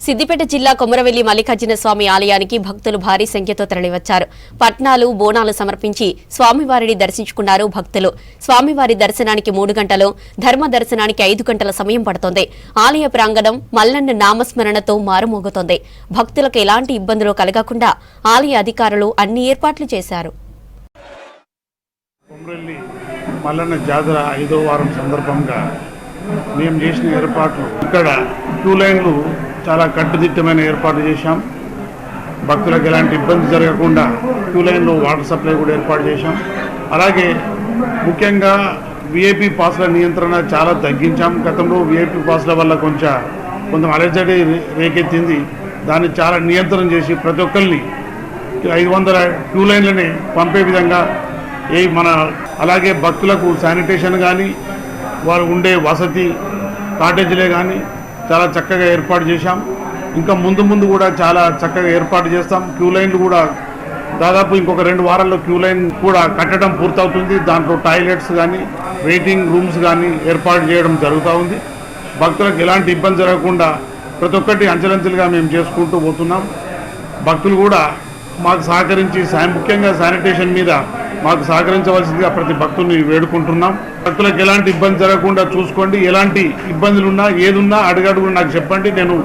సిద్దిపేట జిల్లా కొమరవెల్లి మల్లికార్జున స్వామి ఆలయానికి భక్తులు భారీ సంఖ్యతో తరలివచ్చారు. పట్నాలు, బోనాలు సమర్పించి స్వామివారిని దర్శించుకున్నారు భక్తులు. స్వామివారి దర్శనానికి 3 గంటలు, ధర్మ దర్శనానికి 5 గంటల సమయం పడుతోంది. ఆలయ ప్రాంగణం మల్లన్న నామస్మరణతో మారుమోగుతోంది. భక్తులకు ఎలాంటి ఇబ్బందులు కలగకుండా ఆలయ అధికారులు అన్ని ఏర్పాట్లు చేశారు. కొమరవెల్లి మల్లన్న జాతర 5వ వారం సందర్భంగా మేము చేసిన ఏర్పాట్లు ఇక్కడ క్యూ లైన్లు చాలా కట్టుదిట్టమైన ఏర్పాటు చేశాం. భక్తులకు ఎలాంటి ఇబ్బంది జరగకుండా క్యూ లైన్లో వాటర్ సప్లై కూడా ఏర్పాటు చేశాం. అలాగే ముఖ్యంగా విఐపి పాస్ల నియంత్రణ చాలా తగ్గించాం. గతంలో విఐపి పాస్ల వల్ల కొంచెం అలజడి రేకెత్తింది. దాన్ని చాలా నియంత్రణ చేసి ప్రతి ఒక్కరిని 500 క్యూ లైన్లని పంపే విధంగా అలాగే భక్తులకు శానిటేషన్ కానీ వారు ఉండే వసతి కాటేజీలే కానీ చాలా చక్కగా ఏర్పాటు చేశాం. ఇంకా ముందు కూడా చాలా చక్కగా ఏర్పాటు చేస్తాం. క్యూ లైన్లు కూడా దాదాపు ఇంకొక 2 వారాల్లో క్యూ లైన్ కూడా కట్టడం పూర్తవుతుంది. దాంట్లో టాయిలెట్స్ కానీ వెయిటింగ్ రూమ్స్ కానీ ఏర్పాటు చేయడం జరుగుతూ ఉంది. భక్తులకు ఎలాంటి ఇబ్బంది జరగకుండా ప్రతి ఒక్కటి అంచెలంచెలుగా మేము చేసుకుంటూ పోతున్నాం. భక్తులు కూడా మాకు సహకరించి ముఖ్యంగా శానిటేషన్ మీద మాకు సహకరించవలసిందిగా ప్రతి భక్తుల్ని వేడుకుంటున్నాం. భక్తులకు ఎలాంటి ఇబ్బంది జరగకుండా చూసుకోండి. ఎలాంటి ఇబ్బందులున్నా ఏదున్నా అడుగడుగు నాకు చెప్పండి. నేను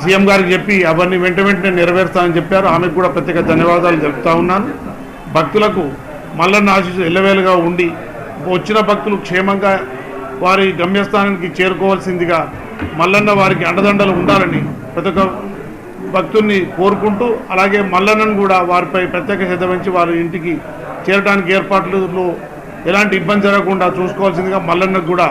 సీఎం గారికి చెప్పి అవన్నీ వెంటనే నెరవేరుస్తానని చెప్పారు. ఆమెకు కూడా ప్రత్యేక ధన్యవాదాలు తెలుపుతా ఉన్నాను. భక్తులకు మల్లన్న ఆశీస్సు ఎల్లవేళగా ఉండి వచ్చిన భక్తులు క్షేమంగా వారి గమ్యస్థానానికి చేరుకోవాల్సిందిగా మల్లన్న వారికి అండదండలు ఉండాలని ప్రతి ఒక్క భక్తుల్ని కోరుకుంటూ, అలాగే మల్లన్నను కూడా వారిపై ప్రత్యేక శ్రద్ధ వహించి వారి ఇంటికి చేరడానికి ఏర్పాట్లలో ఎలాంటి ఇబ్బంది జరగకుండా చూసుకోవాల్సిందిగా మల్లన్నకు కూడా